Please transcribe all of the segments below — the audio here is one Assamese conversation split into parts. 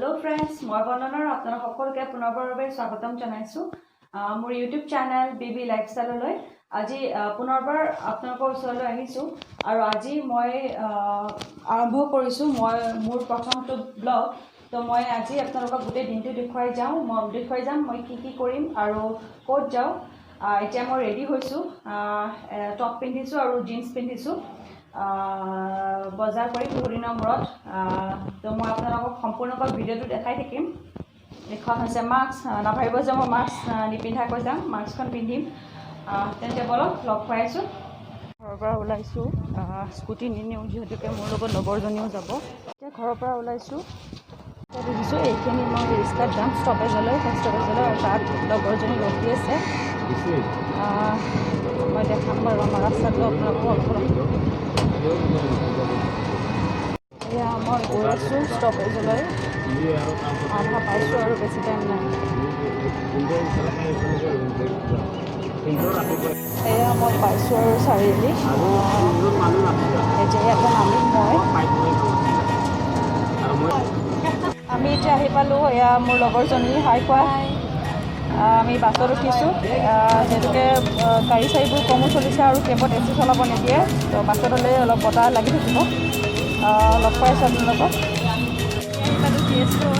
हेलो फ्रेंड्स मैं बर्णनार अपना सकलोके पुनर्बार स्वागतम जानाइছো मोर यूट्यूब चैनल बेबी लाइफस्टाइल आज पुनर्बार आपनलोকৰ ওচৰলৈ আহিছো আৰু আজি মই আৰম্ভ কৰিছো मोर प्रथमটো ব্লগ তো মই আজি আপোনালোকক গোটেই দিনটো দেখুৱাই যাম মই কি কৰিম আৰু ক'ত যাও এতিয়া মই ৰেডি হৈছো টপ পিন্ধিছো আৰু জিন্স পিন্ধিছো বজাৰ কৰি বহুদিনৰ মূৰত তো মই আপোনালোকক সম্পূৰ্ণকৈ ভিডিঅ'টো দেখাই থাকিম এখন হৈছে মাস্ক নাভাবিব যে মই মাস্ক নিপিন্ধাকৈ যাম মাস্কখন পিন্ধিম তেন্তে বলক লগ পাইছোঁ ঘৰৰ পৰা ওলাইছোঁ স্কুটি নিনিওঁ যিহেতুকে মোৰ লগত লগৰজনীও যাব এতিয়া ঘৰৰ পৰা ওলাইছোঁ দেখিছোঁ এইখিনি মই ৰিক্সাত যাম ষ্টপেজলৈ আৰু তাত লগৰজনী ৰখি আছে মই দেখাম বাৰু আমাৰ ৰাস্তাটো আপোনালোকক এয়া মই গৈ আছোঁ ষ্টপেজলৈ আধা পাইছোঁ আৰু বেছি টাইম নাই এয়া মই পাইছোঁ আৰু চাৰিআলি এতিয়া ইয়াতে নামিম আমি এতিয়া আহি পালোঁ এয়া মোৰ লগৰজনী হাই কোৱা আমি বাছত উঠিছোঁ যিহেতুকে গাড়ী চাড়ীবোৰ কমো চলিছে আৰু কেবত এচি চলাব নিদিয়ে তো বাছত হ'লে অলপ বতাহ লাগি থাকিব লগ পাইছোঁ আপোনালোকক উঠি আছোঁ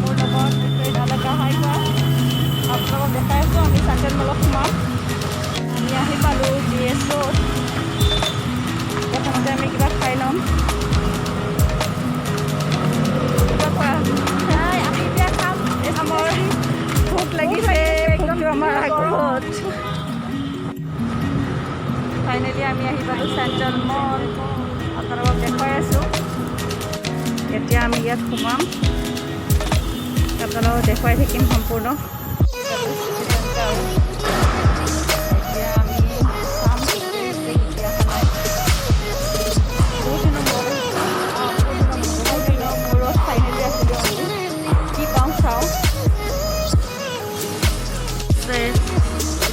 মোৰ লগত এলেকা হাই কোৱা আপোনালোকক দেখাই আছোঁ আমি চেণ্ট্ৰেল মলত সোমাম আমি আহি পালোঁ GS ৰোড প্ৰথমতে আমি কিবা খাই ল'ম আমি এতিয়া খাম আমাৰ ভোক লাগিছে আমাৰ আগত ফাইনেলি আমি আহি পালোঁ চেণ্ট্ৰেল মল আপোনালোকক দেখুৱাই আছোঁ এতিয়া আমি ইয়াত সোমাম আপোনালোকক দেখুৱাই থাকিম সম্পূৰ্ণ এতিয়া আমি চাম মূৰত ফাইনেলি আছিলোঁ আমি কি পাওঁ চাওঁ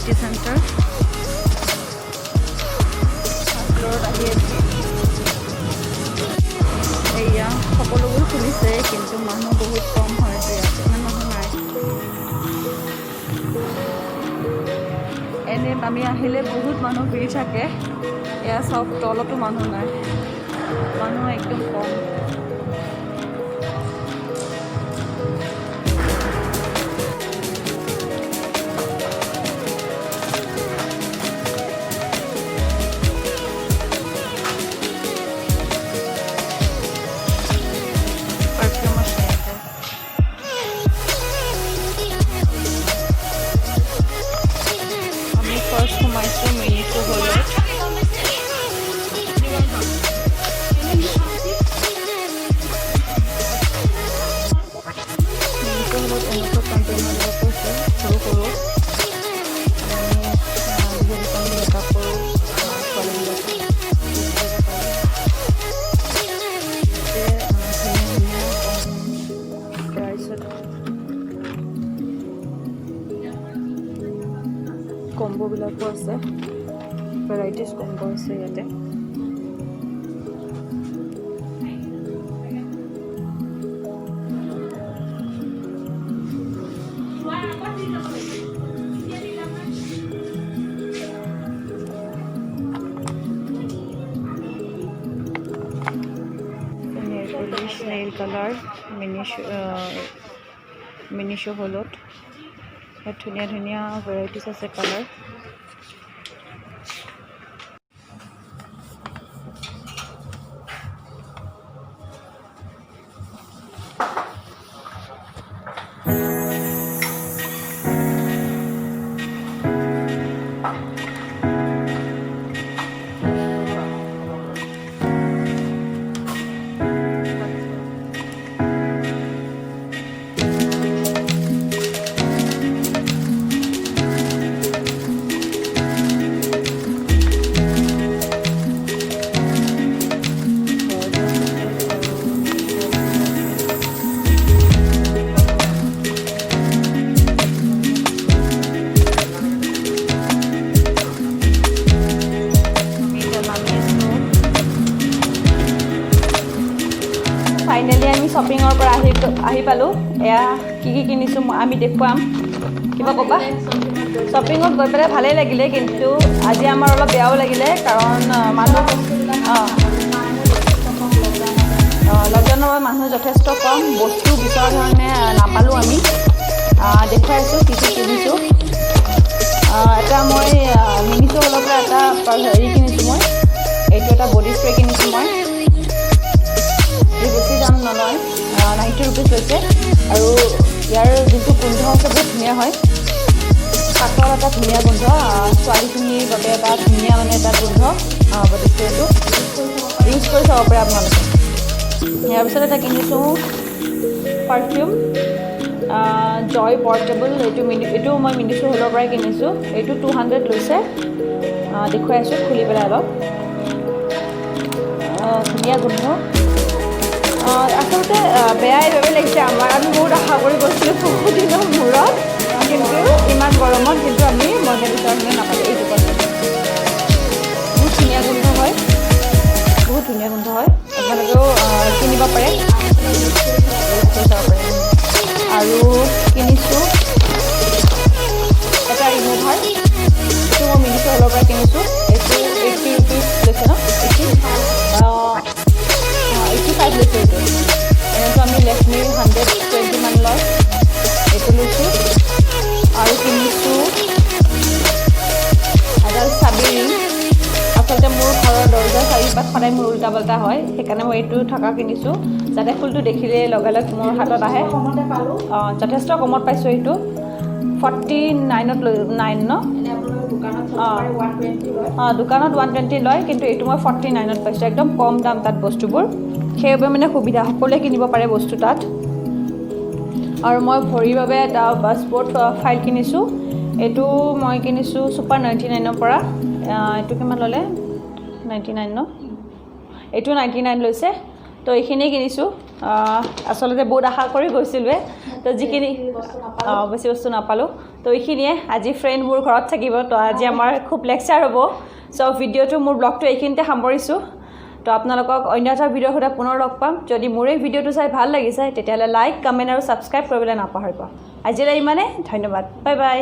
চিটি চেণ্টাৰ ফ্ল'ৰত আহি আছোঁ এয়া সকলোবোৰ খুলিছে কিন্তু মানুহ বহুত কম হয়তো ইয়াত ইমান মানুহ নাই এনে আমি আহিলে বহুত মানুহ ভিৰ থাকে এয়া চব তলতো মানুহ নাই মানুহ একদম কম সোমাইছোঁ মিনিটো হ'লে এনেকুৱা কণ্টেইনাৰ লগ কৈছে সৰু সৰু আমি মেকআপ কৰোঁ প্ৰাইচত কম্বোবিলাকো আছে ভেৰাইটিজ কম্বো আছে ইয়াতে নেইল কালাৰ মিনিছো হলত ইয়াত ধুনীয়া ধুনীয়া ভেৰাইটিজ আছে কালাৰ আহি পালোঁ এয়া কি কিনিছোঁ আমি দেখুৱাম কিবা ক'বা শ্বপিঙত গৈ পেলাই ভালেই লাগিলে কিন্তু আজি আমাৰ অলপ বেয়াও লাগিলে কাৰণ মানুহ লকডাউনৰ বাবে মানুহ যথেষ্ট কম বস্তু বিচৰা ধৰণে নাপালোঁ আমি দেখুৱাইছোঁ কি কিনিছোঁ এটা মই মিনিছো হ'লৰ পৰা এটা হেৰি কিনিছোঁ মই এইটো এটা বডি স্প্ৰে কিনিছোঁ মই বেছি দাম নলয় 90 ৰুপিজ লৈছে আৰু ইয়াৰ যোনটো গোন্ধ আছে বহুত ধুনীয়া হয় পাতৰ এটা ধুনীয়া গোন্ধ ছোৱালীখিনিৰ বাবে এটা ধুনীয়া মানে এটা গোন্ধ বডি স্প্ৰেটো ইউজ কৰি চাব পাৰে আপোনালোকে ইয়াৰ পিছত এটা কিনিছোঁ পাৰফিউম জয় পৰ্টেবল এইটো মই মিনিছো হ'লৰ পৰাই কিনিছোঁ এইটো 200 লৈছে দেখুৱাই আছোঁ খুলি পেলাই অলপ ধুনীয়া গোন্ধ আচলতে বেয়াই লাগিছে আমাৰ আমি বহুত আশা কৰি গৈছিলোঁ বহুদিনৰ মূৰত কিন্তু ইমান গৰমত কিন্তু আমি মজা বিচৰাখিনি নাপালোঁ এইটো কথা বহুত ধুনীয়া গোন্ধ হয় আপোনালোকেও কিনিব পাৰে আৰু কিনিছোঁ এটা ৰিমুভাৰ এইটো মই মিনিছো হ'লৰ পৰা কিনিছোঁ এইটো 80 ৰুপিজ লৈছে ন 85 লৈছে এইটো এনেতো আমি লেকমিৰ 120 মান লয় এইটো লৈছোঁ আৰু কিনিছোঁ এডাল চাবি ৰিং আচলতে মোৰ ঘৰৰ দৰ্জা চাৰিপাত সদায় মোৰ উল্টা পাল্টা হয় সেইকাৰণে মই এইটো থকা কিনিছোঁ যাতে ফুলটো দেখিলে লগে লগে মোৰ হাতত আহে যথেষ্ট কমত পাইছোঁ এইটো 49ত লৈ 9 ন দোকানত 120 লয় কিন্তু এইটো মই 49ত পাইছোঁ একদম কম দাম তাত বস্তুবোৰ সেইবাবে মানে সুবিধা সকলোৱে কিনিব পাৰে বস্তু তাত আৰু মই ভৰিৰ বাবে এটা স্পৰ্ট ফাইল কিনিছোঁ এইটো মই কিনিছোঁ ছুপাৰ 99ৰ পৰা এইটো কিমান ল'লে 99 ন এইটো 99 লৈছে তো এইখিনিয়ে কিনিছোঁ আচলতে বহুত আশা কৰি গৈছিলোঁ তো যিখিনি বেছি বস্তু নাপালোঁ তো এইখিনিয়ে আজি ফ্ৰেণ্ড মোৰ ঘৰত থাকিব তো আজি আমাৰ খুব লেকচাৰ হ'ব চ' ভিডিঅ'টো মোৰ ব্লগটো এইখিনিতে সামৰিছোঁ তো আপোনালোকক অন্য এটা ভিডিঅ'ৰ সৈতে পুনৰ লগ পাম যদি মোৰ এই ভিডিঅ'টো চাই ভাল লাগিছে তেতিয়াহ'লে লাইক কমেণ্ট আৰু ছাবস্ক্ৰাইব কৰিবলৈ নাপাহৰিব আজিলৈ ইমানে ধন্যবাদ বাই বাই